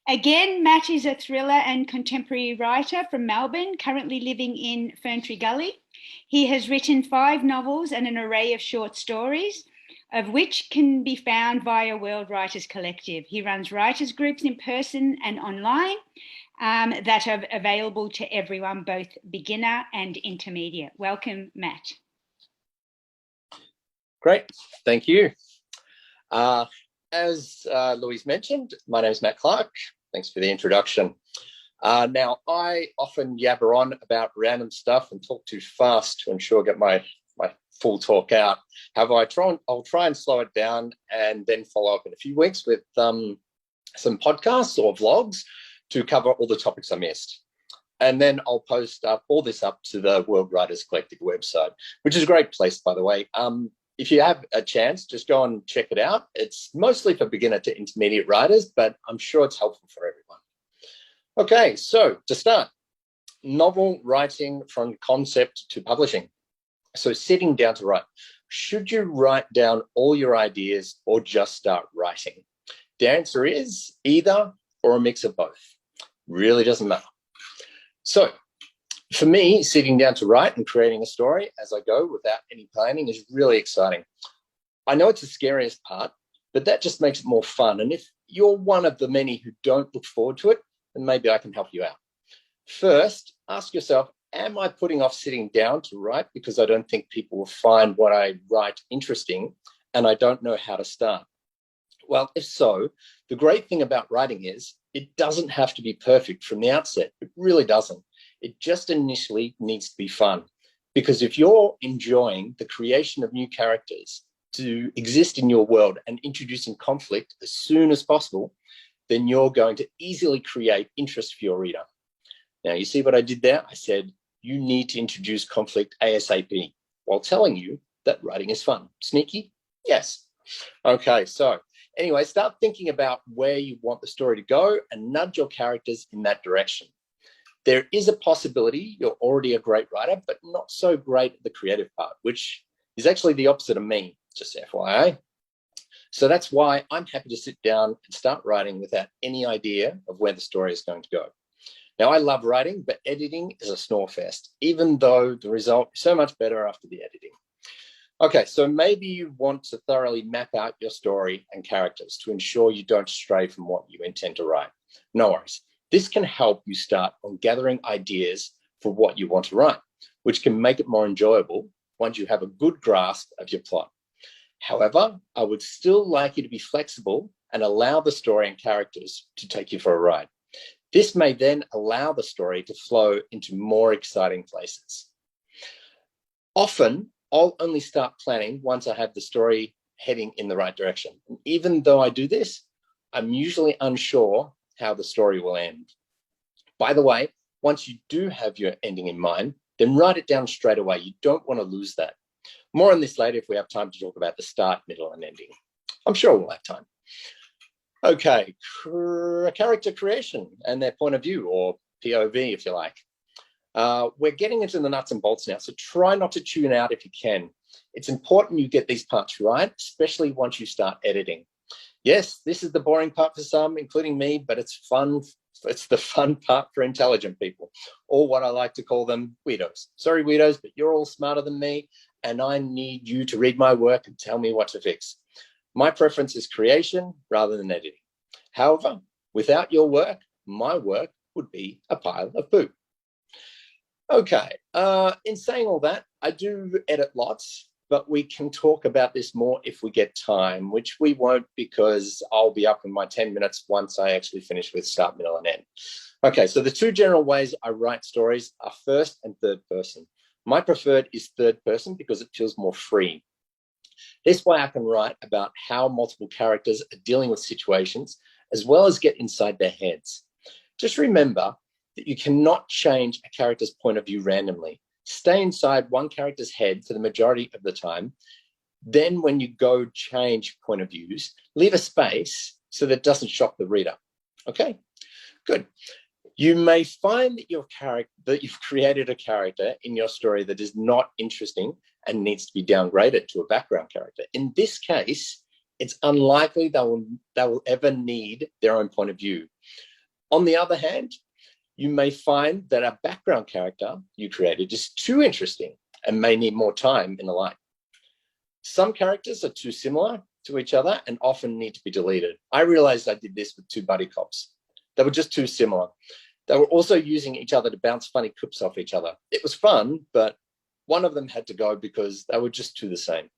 Again, Matt is a thriller and contemporary writer from Melbourne, currently living in Ferntree Gully. He has written 5 novels and an array of short stories, of which can be found via World Writers Collective. He runs writers groups in person and online that are available to everyone, both beginner and intermediate. Welcome, Matt. Great, thank you. As Louise mentioned, my name is Matt Clarke. Thanks for the introduction. Now, I often yabber on about random stuff and talk too fast to ensure I get my full talk out. However, I'll try and slow it down and then follow up in a few weeks with some podcasts or vlogs to cover all the topics I missed. And then I'll post all this up to the World Writers Collective website, which is a great place, by the way. If you have a chance, just go and check it out. It's mostly for beginner to intermediate writers, but I'm sure it's helpful for everyone. Okay, so to start, novel writing from concept to publishing. So sitting down to write. Should you write down all your ideas or just start writing? The answer is either or a mix of both. Really doesn't matter. So for me, sitting down to write and creating a story as I go without any planning is really exciting. I know it's the scariest part, but that just makes it more fun. And if you're one of the many who don't look forward to it, then maybe I can help you out. First, ask yourself, am I putting off sitting down to write because I don't think people will find what I write interesting and I don't know how to start? Well, if so, the great thing about writing is it doesn't have to be perfect from the outset. It really doesn't. It just initially needs to be fun, because if you're enjoying the creation of new characters to exist in your world and introducing conflict as soon as possible, then you're going to easily create interest for your reader. Now, you see what I did there? I said, you need to introduce conflict ASAP while telling you that writing is fun. Sneaky? Yes. Okay, so anyway, start thinking about where you want the story to go and nudge your characters in that direction. There is a possibility you're already a great writer, but not so great at the creative part, which is actually the opposite of me, just FYI. So that's why I'm happy to sit down and start writing without any idea of where the story is going to go. Now, I love writing, but editing is a snore fest, even though the result is so much better after the editing. Okay, so maybe you want to thoroughly map out your story and characters to ensure you don't stray from what you intend to write. No worries. This can help you start on gathering ideas for what you want to write, which can make it more enjoyable once you have a good grasp of your plot. However, I would still like you to be flexible and allow the story and characters to take you for a ride. This may then allow the story to flow into more exciting places. Often, I'll only start planning once I have the story heading in the right direction. And even though I do this, I'm usually unsure how the story will end. By the way, once you do have your ending in mind, then write it down straight away. You don't want to lose that. More on this later if we have time to talk about the start, middle, and ending. I'm sure we'll have time. Okay, character creation and their point of view, or POV, if you like. We're getting into the nuts and bolts now, so try not to tune out if you can. It's important you get these parts right, especially once you start editing. Yes, this is the boring part for some, including me, but it's fun. It's the fun part for intelligent people, or what I like to call them, weirdos. Sorry, weirdos, but you're all smarter than me, and I need you to read my work and tell me what to fix. My preference is creation rather than editing. However, without your work, my work would be a pile of poo. Okay, in saying all that, I do edit lots, but we can talk about this more if we get time, which we won't because I'll be up in my 10 minutes once I actually finish with start, middle, and end. Okay, so the two general ways I write stories are first and third person. My preferred is third person because it feels more free. This way I can write about how multiple characters are dealing with situations as well as get inside their heads. Just remember that you cannot change a character's point of view randomly. Stay inside one character's head for the majority of the time. Then when you go change point of views, leave a space so that it doesn't shock the reader. Okay, good. You may find that you've created a character in your story that is not interesting and needs to be downgraded to a background character. In this case, it's unlikely they will ever need their own point of view. On the other hand, you may find that a background character you created is too interesting and may need more time in the light. Some characters are too similar to each other and often need to be deleted. I realized I did this with two buddy cops. They were just too similar. They were also using each other to bounce funny quips off each other. It was fun, but one of them had to go because they were just too the same.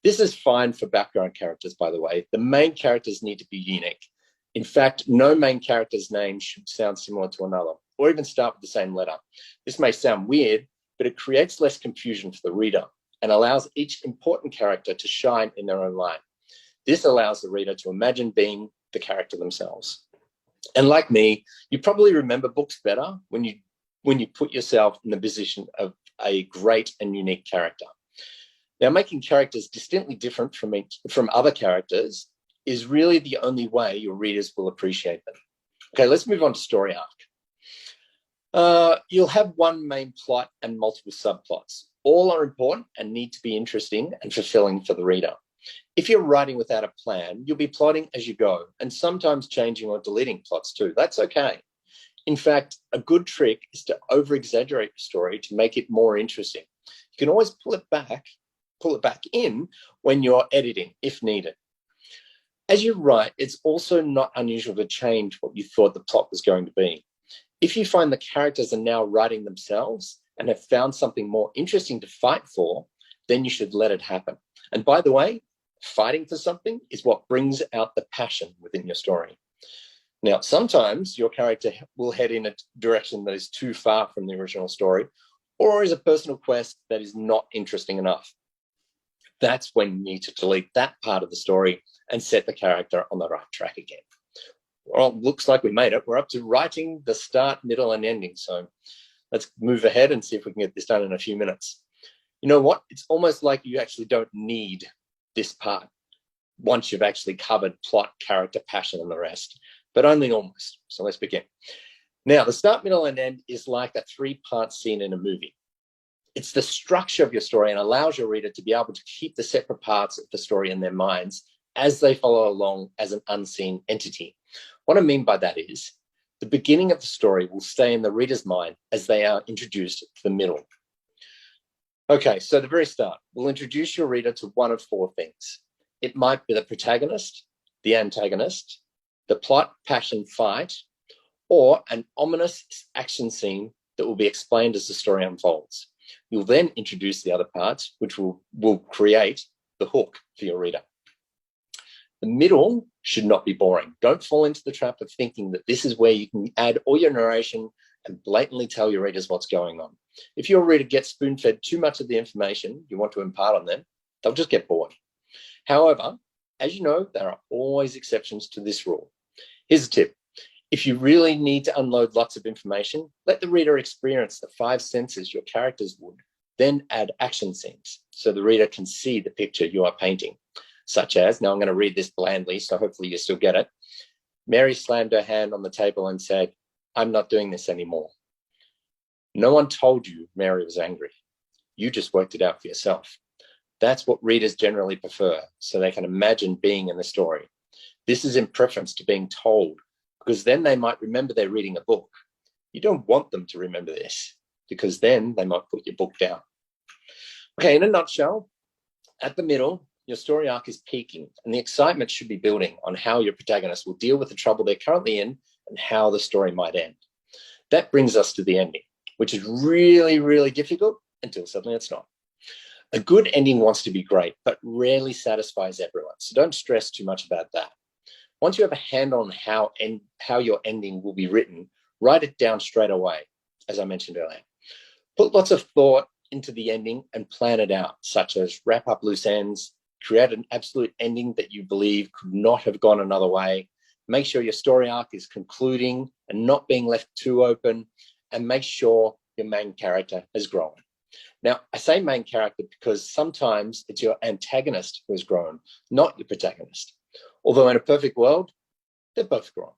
This is fine for background characters, by the way. The main characters need to be unique. In fact, no main character's name should sound similar to another, or even start with the same letter. This may sound weird, but it creates less confusion for the reader and allows each important character to shine in their own light. This allows the reader to imagine being the character themselves. And like me, you probably remember books better when you put yourself in the position of a great and unique character. Now, making characters distinctly different from other characters is really the only way your readers will appreciate them. Okay, let's move on to story arc. You'll have one main plot and multiple subplots. All are important and need to be interesting and fulfilling for the reader. If you're writing without a plan, you'll be plotting as you go and sometimes changing or deleting plots too. That's okay. In fact, a good trick is to over-exaggerate your story to make it more interesting. You can always pull it back in when you're editing if needed. As you write, it's also not unusual to change what you thought the plot was going to be. If you find the characters are now writing themselves and have found something more interesting to fight for, then you should let it happen. And by the way, fighting for something is what brings out the passion within your story. Now, sometimes your character will head in a direction that is too far from the original story, or is a personal quest that is not interesting enough. That's when you need to delete that part of the story and set the character on the right track again. Well, looks like we made it. We're up to writing the start, middle, and ending. So let's move ahead and see if we can get this done in a few minutes. You know what? It's almost like you actually don't need this part once you've actually covered plot, character, passion, and the rest, but only almost. So let's begin. Now, the start, middle, and end is like a three-part scene in a movie. It's the structure of your story and allows your reader to be able to keep the separate parts of the story in their minds as they follow along as an unseen entity. What I mean by that is the beginning of the story will stay in the reader's mind as they are introduced to the middle. Okay, so the very start, we'll introduce your reader to one of four things. It might be the protagonist, the antagonist, the plot, passion, fight, or an ominous action scene that will be explained as the story unfolds. You'll then introduce the other parts, which will create the hook for your reader. The middle should not be boring. Don't fall into the trap of thinking that this is where you can add all your narration and blatantly tell your readers what's going on. If your reader gets spoon-fed too much of the information you want to impart on them, they'll just get bored. However, as you know, there are always exceptions to this rule. Here's a tip. If you really need to unload lots of information, let the reader experience the five senses your characters would, then add action scenes so the reader can see the picture you are painting, such as, now I'm going to read this blandly, so hopefully you still get it. Mary slammed her hand on the table and said, "I'm not doing this anymore." No one told you Mary was angry. You just worked it out for yourself. That's what readers generally prefer, so they can imagine being in the story. This is in preference to being told, because then they might remember they're reading a book. You don't want them to remember this, because then they might put your book down. Okay, in a nutshell, at the middle, your story arc is peaking, and the excitement should be building on how your protagonist will deal with the trouble they're currently in and how the story might end. That brings us to the ending, which is really, really difficult until suddenly it's not. A good ending wants to be great, but rarely satisfies everyone, so don't stress too much about that. Once you have a handle on how your ending will be written, write it down straight away, as I mentioned earlier. Put lots of thought into the ending and plan it out, such as wrap up loose ends, create an absolute ending that you believe could not have gone another way, make sure your story arc is concluding and not being left too open, and make sure your main character has grown. Now, I say main character because sometimes it's your antagonist who has grown, not your protagonist. Although in a perfect world, they're both grown.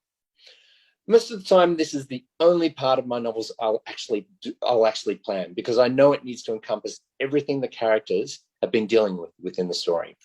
Most of the time, this is the only part of my novels I'll actually plan, because I know it needs to encompass everything the characters have been dealing with within the story.